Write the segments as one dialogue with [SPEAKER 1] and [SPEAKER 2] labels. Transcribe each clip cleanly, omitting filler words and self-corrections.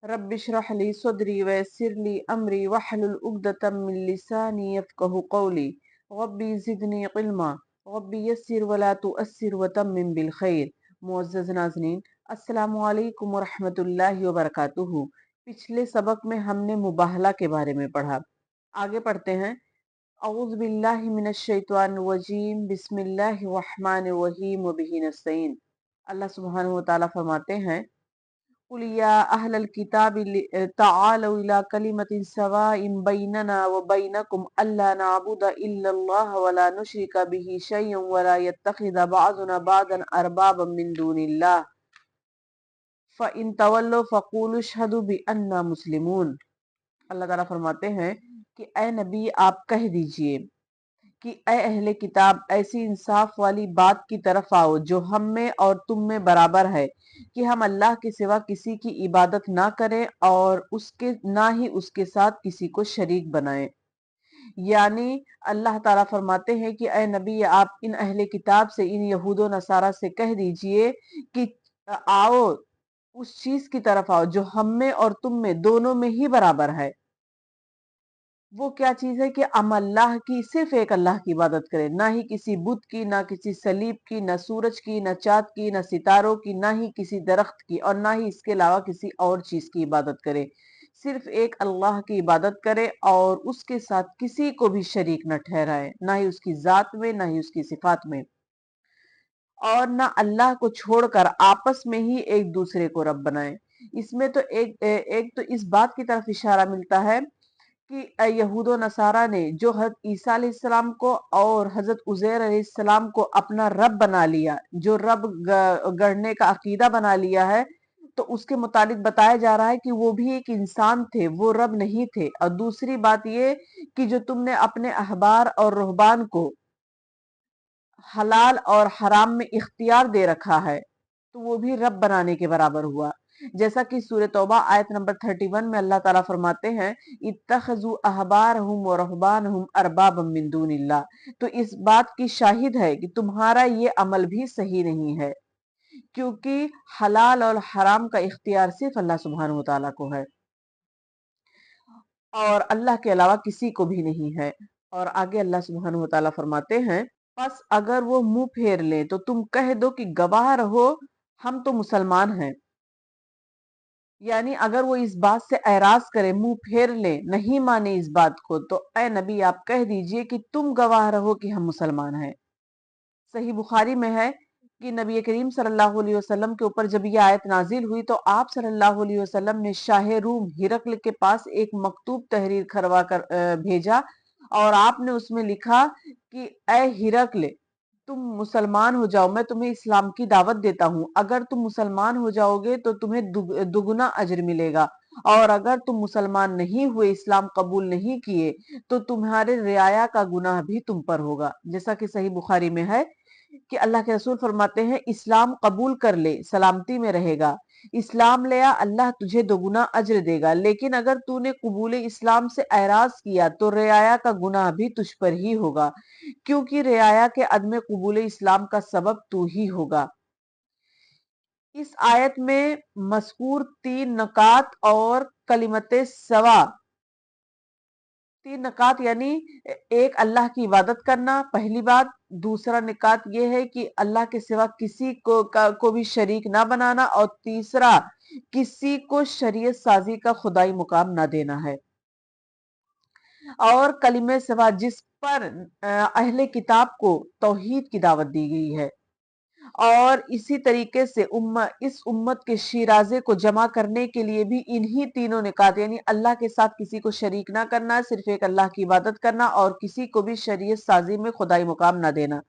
[SPEAKER 1] رب اشرح لی صدری ویسر لی امری واحلل عقدۃ من لسانی یفقهوا قولی ربی زدنی علما ربی یسر ولا تؤثر وتمم بالخیر۔ معزز ناظرین، السلام علیکم ورحمۃ اللہ وبرکاتہ۔ پچھلے سبق میں ہم نے مباہلہ کے بارے میں پڑھا، آگے پڑھتے ہیں۔ اعوذ باللہ من الشیطان الرجیم، بسم اللہ الرحمن الرحیم وبہ نستعین۔ اللہ سبحانہ وتعالیٰ فرماتے ہیں، قُلْ يَا أَهْلَ الْكِتَابِ تَعَالَوْا إِلَىٰ كَلِمَةٍ سَوَاءٍ بَيْنَنَا وَبَيْنَكُمْ أَلَّا نَعْبُدَ إِلَّا اللَّهَ وَلَا نُشْرِكَ بِهِ شَيْئًا وَلَا يَتَّخِذَ بَعْضُنَا بَعْضًا أَرْبَابًا مِّن دُونِ اللَّهِ فَإِن تَوَلَّوْا فَقُولُوا اشْهَدُوا بِأَنَّا مُسْلِمُونَ۔ اللہ تعالیٰ فرماتے ہیں کہ اے نبی آپ کہہ دیجئے کہ اے اہل کتاب، ایسی انصاف والی بات کی طرف آؤ جو ہم میں اور تم میں برابر ہے کہ ہم اللہ کے سوا کسی کی عبادت نہ کریں اور نہ ہی اس کے ساتھ کسی کو شریک بنائیں۔ یعنی اللہ تعالیٰ فرماتے ہیں کہ اے نبی آپ ان اہل کتاب سے، ان یہود و نصارہ سے کہہ دیجئے کہ آؤ، اس چیز کی طرف آؤ جو ہم میں اور تم میں دونوں میں ہی برابر ہے۔ وہ کیا چیز ہے کہ ہم اللہ کی، صرف ایک اللہ کی عبادت کریں، نہ ہی کسی بت کی، نہ کسی صلیب کی، نہ سورج کی، نہ چاند کی، نہ ستاروں کی، نہ ہی کسی درخت کی، اور نہ ہی اس کے علاوہ کسی اور چیز کی عبادت کرے۔ صرف ایک اللہ کی عبادت کرے اور اس کے ساتھ کسی کو بھی شریک نہ ٹھہرائے، نہ ہی اس کی ذات میں، نہ ہی اس کی صفات میں، اور نہ اللہ کو چھوڑ کر آپس میں ہی ایک دوسرے کو رب بنائے۔ اس میں تو ایک تو اس بات کی طرف اشارہ ملتا ہے کہ یہود و نصارہ نے جو حضرت عیسیٰ علیہ السلام کو اور حضرت عزیر علیہ السلام کو اپنا رب بنا لیا، جو رب گڑھنے کا عقیدہ بنا لیا ہے، تو اس کے متعلق بتایا جا رہا ہے کہ وہ بھی ایک انسان تھے، وہ رب نہیں تھے۔ اور دوسری بات یہ کہ جو تم نے اپنے احبار اور رہبان کو حلال اور حرام میں اختیار دے رکھا ہے، تو وہ بھی رب بنانے کے برابر ہوا۔ جیسا کہ سورہ توبہ آیت نمبر 31 میں اللہ تعالیٰ فرماتے ہیں، اتخذوا احبارہم ورہبانہم اربابا من دون اللہ۔ تو اس بات کی شاہد ہے کہ تمہارا یہ عمل بھی صحیح نہیں ہے، کیونکہ حلال اور حرام کا اختیار صرف اللہ سبحانہ وتعالیٰ کو ہے اور اللہ کے علاوہ کسی کو بھی نہیں ہے۔ اور آگے اللہ سبحانہ وتعالیٰ فرماتے ہیں، پس اگر وہ منہ پھیر لیں تو تم کہہ دو کہ گواہ رہو ہم تو مسلمان ہیں۔ یعنی اگر وہ اس بات سے اعراض کرے، منہ پھیر لیں، نہیں مانے اس بات کو، تو اے نبی آپ کہہ دیجئے کہ تم گواہ رہو کہ ہم مسلمان ہیں۔ صحیح بخاری میں ہے کہ نبی کریم صلی اللہ علیہ وسلم کے اوپر جب یہ آیت نازل ہوئی تو آپ صلی اللہ علیہ وسلم نے شاہ روم ہرقل کے پاس ایک مکتوب تحریر کروا کر بھیجا، اور آپ نے اس میں لکھا کہ اے ہرقل، تم مسلمان ہو جاؤ، میں تمہیں اسلام کی دعوت دیتا ہوں۔ اگر تم مسلمان ہو جاؤ گے تو تمہیں دگنا اجر ملے گا، اور اگر تم مسلمان نہیں ہوئے، اسلام قبول نہیں کیے، تو تمہارے رعایا کا گناہ بھی تم پر ہوگا۔ جیسا کہ صحیح بخاری میں ہے کہ اللہ کے رسول فرماتے ہیں، اسلام قبول کر لے، سلامتی میں رہے گا۔ اسلام لیا، اللہ تجھے دوگنا اجر دے گا، لیکن اگر تو نے قبول اسلام سے اعراض کیا تو رعایا کا گناہ بھی تجھ پر ہی ہوگا، کیونکہ رعایا کے عدم قبول اسلام کا سبب تو ہی ہوگا۔ اس آیت میں مذکور 3 نکات اور کلمت سوا، 3 نکات یعنی ایک اللہ کی عبادت کرنا پہلی بات، دوسرا نکات یہ ہے کہ اللہ کے سوا کسی کو بھی شریک نہ بنانا، اور تیسرا کسی کو شریعت سازی کا خدائی مقام نہ دینا ہے۔ اور کلمہ سوا جس پر اہل کتاب کو توحید کی دعوت دی گئی ہے، اور اسی طریقے سے اس امت کے شیرازے کو جمع کرنے کے لیے بھی انہی تینوں نکات، یعنی اللہ کے ساتھ کسی کو شریک نہ کرنا، صرف ایک اللہ کی عبادت کرنا، اور کسی کو بھی شریعت سازی میں خدائی مقام نہ دینا،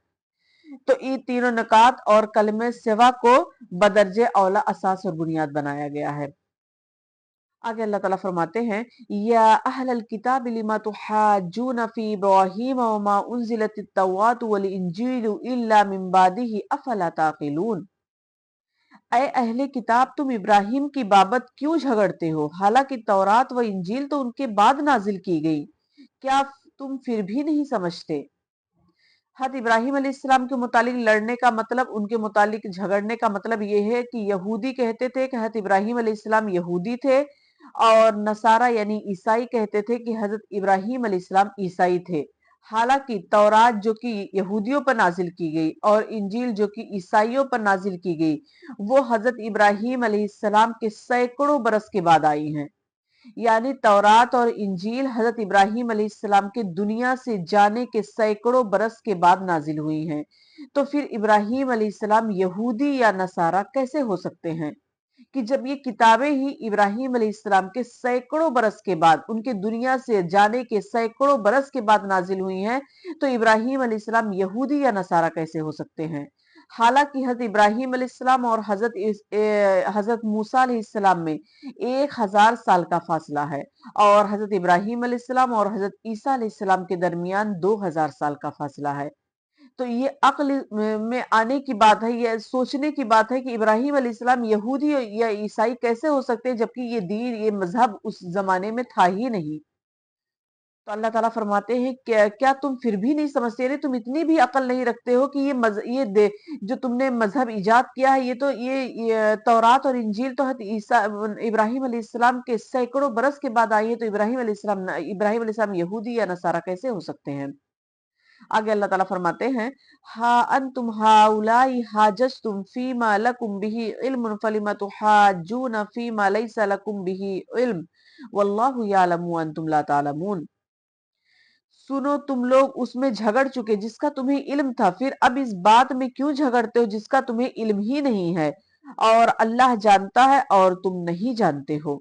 [SPEAKER 1] تو یہ تینوں نکات اور کلمہ سوا کو بدرجہ اولا اساس اور بنیاد بنایا گیا ہے۔ آگے اللہ تعالیٰ فرماتے ہیں، یا اہل الکتاب لما تحاجون فی ابراہیم وما انزلت التوراۃ والانجیل الا من بعدہ افلا تعقلون۔ اے اہل کتاب، تم ابراہیم کی بابت کیوں جھگڑتے ہو، حالانکہ تورات و انجیل تو ان کے بعد نازل کی گئی، کیا تم پھر بھی نہیں سمجھتے؟ حضرت ابراہیم علیہ السلام کے متعلق لڑنے کا مطلب، ان کے متعلق جھگڑنے کا مطلب یہ ہے کہ یہودی کہتے تھے کہ حضرت ابراہیم علیہ السلام یہودی تھے، اور نصارہ یعنی عیسائی کہتے تھے کہ حضرت ابراہیم علیہ السلام عیسائی تھے، حالانکہ تورات جو کہ یہودیوں پر نازل کی گئی اور انجیل جو کہ عیسائیوں پر نازل کی گئی وہ حضرت ابراہیم علیہ السلام کے سینکڑوں برس کے بعد آئی ہیں۔ یعنی تورات اور انجیل حضرت ابراہیم علیہ السلام کے دنیا سے جانے کے سینکڑوں برس کے بعد نازل ہوئی ہیں، تو پھر ابراہیم علیہ السلام یہودی یا نصارہ کیسے ہو سکتے ہیں کہ جب یہ کتابیں ہی ابراہیم علیہ السلام کے سینکڑوں برس کے بعد، ان کے دنیا سے جانے کے سینکڑوں برس کے بعد نازل ہوئی ہیں، تو ابراہیم علیہ السلام یہودی یا نصارہ کیسے ہو سکتے ہیں؟ حالانکہ حضرت ابراہیم علیہ السلام اور حضرت موسیٰ علیہ السلام میں 1000 سال کا فاصلہ ہے، اور حضرت ابراہیم علیہ السلام اور حضرت عیسیٰ علیہ السلام کے درمیان 2000 سال کا فاصلہ ہے۔ تو یہ عقل میں آنے کی بات ہے، یہ سوچنے کی بات ہے کہ ابراہیم علیہ السلام یہودی یا عیسائی کیسے ہو سکتے ہیں جبکہ یہ دین، یہ مذہب اس زمانے میں تھا ہی نہیں۔ تو اللہ تعالیٰ فرماتے ہیں کیا تم پھر بھی نہیں سمجھتے، یعنی تم اتنی بھی عقل نہیں رکھتے ہو کہ جو تم نے مذہب ایجاد کیا ہے، یہ تورات اور انجیل تو حضرت ابراہیم علیہ السلام کے سینکڑوں برس کے بعد آئی ہے، تو ابراہیم علیہ السلام یہودی یا نصارہ کیسے ہو سکتے ہیں؟ آگے اللہ تعالیٰ فرماتے ہیں ہا انتم ہاؤلائی حاججتم فیما لکم بہ علم فلم تحاجون فیما لیس لکم بہ علم واللہ یعلم وانتم لا تعلمون۔ سنو تم لوگ اس میں جھگڑ چکے جس کا تمہیں علم تھا، پھر اب اس بات میں کیوں جھگڑتے ہو جس کا تمہیں علم ہی نہیں ہے، اور اللہ جانتا ہے اور تم نہیں جانتے ہو۔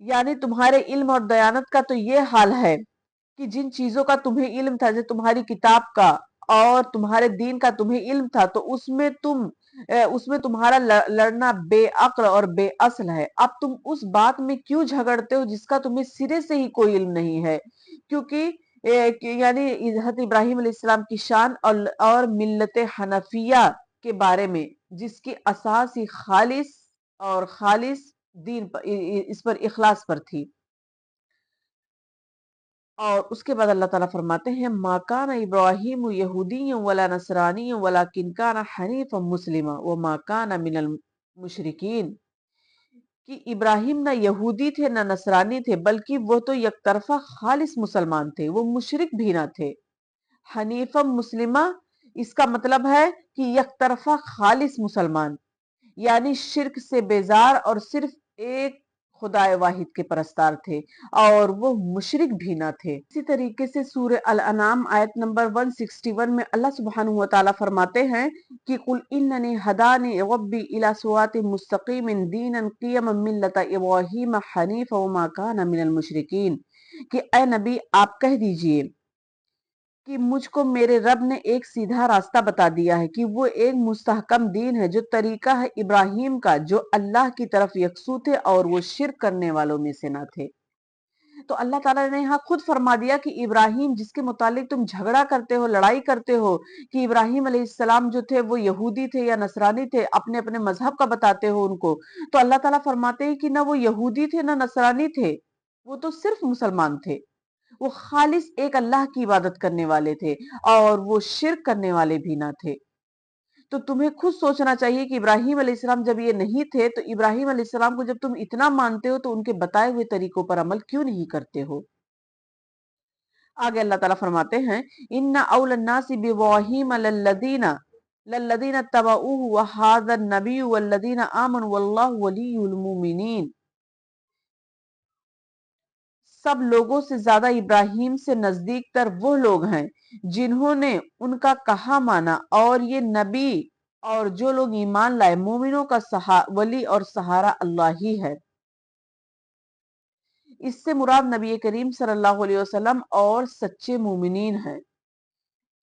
[SPEAKER 1] یعنی تمہارے علم اور دیانت کا تو یہ حال ہے کہ جن چیزوں کا تمہیں علم تھا، جیسے تمہاری کتاب کا اور تمہارے دین کا تمہیں علم تھا، تو اس میں تمہارا لڑنا بے عقل اور بے اصل ہے۔ اب تم اس بات میں کیوں جھگڑتے ہو جس کا تمہیں سرے سے ہی کوئی علم نہیں ہے؟ کیونکہ یعنی حضرت ابراہیم علیہ السلام کی شان اور ملت حنفیہ کے بارے میں، جس کی اساس ہی خالص دین پر، اس پر اخلاص پر تھی۔ اور اس کے بعد اللہ تعالیٰ فرماتے ہیں مَا كَانَ إِبْرَاهِيمُ يَهُودِيًّا وَلَا نَصْرَانِيًّا وَلَٰكِن كَانَ حَنِيفًا مُسْلِمًا وَمَا كَانَ مِنَ الْمُشْرِكِينَ، کہ ابراہیم نہ یہودی تھے نہ نصرانی تھے، بلکہ وہ تو یک طرفہ خالص مسلمان تھے، وہ مشرک بھی نہ تھے۔ حنیفا مسلمہ، اس کا مطلب ہے کہ یک طرفہ خالص مسلمان، یعنی شرک سے بیزار اور صرف ایک خدائے واحد کے پرستار تھے، اور وہ مشرک بھی نہ تھے۔ اسی طریقے سے سورہ الانعام آیت نمبر 161 میں اللہ سبحانہ وتعالی فرماتے ہیں کہ قُلْ إِنَّنِي هَدَانِي رَبِّي إِلَىٰ صِرَاطٍ مُسْتَقِيمٍ دِينًا قِيَمًا مِلَّةَ إِبْرَاهِيمَ حَنِيفًا وَمَا كَانَ مِنَ الْمُشْرِكِينَ، کہ اے نبی آپ کہہ دیجئے کہ مجھ کو میرے رب نے ایک سیدھا راستہ بتا دیا ہے، کہ وہ ایک مستحکم دین ہے جو طریقہ ہے ابراہیم کا، جو اللہ کی طرف یکسو تھے اور وہ شرک کرنے والوں میں سے نہ تھے۔ تو اللہ تعالیٰ نے یہاں خود فرما دیا کہ ابراہیم جس کے متعلق تم جھگڑا کرتے ہو، لڑائی کرتے ہو کہ ابراہیم علیہ السلام جو تھے وہ یہودی تھے یا نصرانی تھے، اپنے اپنے مذہب کا بتاتے ہو ان کو، تو اللہ تعالیٰ فرماتے ہیں کہ نہ وہ یہودی تھے نہ نصرانی تھے، وہ تو صرف مسلمان تھے، وہ خالص ایک اللہ کی عبادت کرنے والے تھے اور وہ شرک کرنے والے بھی نہ تھے۔ تو تمہیں خود سوچنا چاہیے کہ ابراہیم علیہ السلام جب یہ نہیں تھے تو ابراہیم علیہ السلام کو جب تم اتنا مانتے ہو تو ان کے بتائے ہوئے طریقوں پر عمل کیوں نہیں کرتے ہو؟ آگے اللہ تعالیٰ فرماتے ہیں إِنَّ أَوْلَى النَّاسِ بِإِبْرَاهِيمَ لَلَّذِينَ اتَّبَعُوهُ وَهَٰذَا النَّبِيُّ وَالَّذِينَ آمَنُوا وَاللَّهُ وَلِيُّ الْمُؤْمِنِينَ، سب لوگوں سے زیادہ ابراہیم سے نزدیک تر وہ لوگ ہیں جنہوں نے ان کا کہا مانا، اور یہ نبی اور جو لوگ ایمان لائے، مومنوں کا ولی اور سہارا اللہ ہی ہے۔ اس سے مراد نبی کریم صلی اللہ علیہ وسلم اور سچے مومنین ہیں،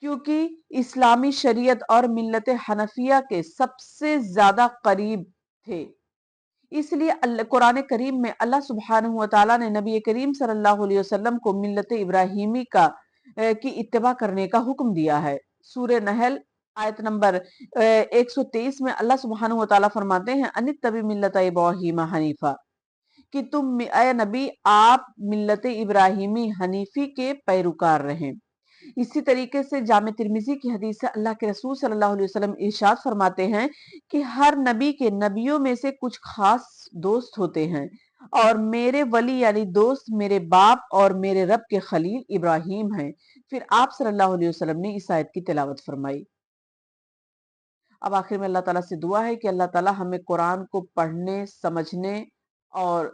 [SPEAKER 1] کیونکہ اسلامی شریعت اور ملت حنفیہ کے سب سے زیادہ قریب تھے۔ اس لیے قرآن کریم میں اللہ سبحانہ وتعالیٰ نے نبی کریم صلی اللہ علیہ وسلم کو ملت ابراہیمی کی اتباع کرنے کا حکم دیا ہے۔ سورہ نحل آیت نمبر 123 میں اللہ سبحانہ وتعالیٰ فرماتے ہیں ان اتبع ملت ابراہیم حنیفا، کہ تم اے نبی آپ ملت ابراہیمی حنیفی کے پیروکار رہیں۔ اسی طریقے سے جامع ترمذی کی حدیث سے اللہ کے رسول صلی اللہ علیہ وسلم ارشاد فرماتے ہیں کہ ہر نبی کے نبیوں میں سے کچھ خاص دوست ہوتے ہیں، اور میرے ولی یعنی دوست میرے باپ اور میرے رب کے خلیل ابراہیم ہیں۔ پھر آپ صلی اللہ علیہ وسلم نے اس آیت کی تلاوت فرمائی۔ اب آخر میں اللہ تعالیٰ سے دعا ہے کہ اللہ تعالیٰ ہمیں قرآن کو پڑھنے، سمجھنے اور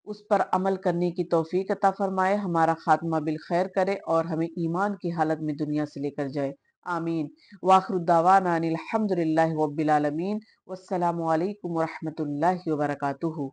[SPEAKER 1] اس پر عمل کرنے کی توفیق عطا فرمائے، ہمارا خاتمہ بالخیر کرے اور ہمیں ایمان کی حالت میں دنیا سے لے کر جائے، آمین۔ وآخر الدعوانا ان الحمد للہ رب العالمین، والسلام علیکم ورحمۃ اللہ وبرکاتہ۔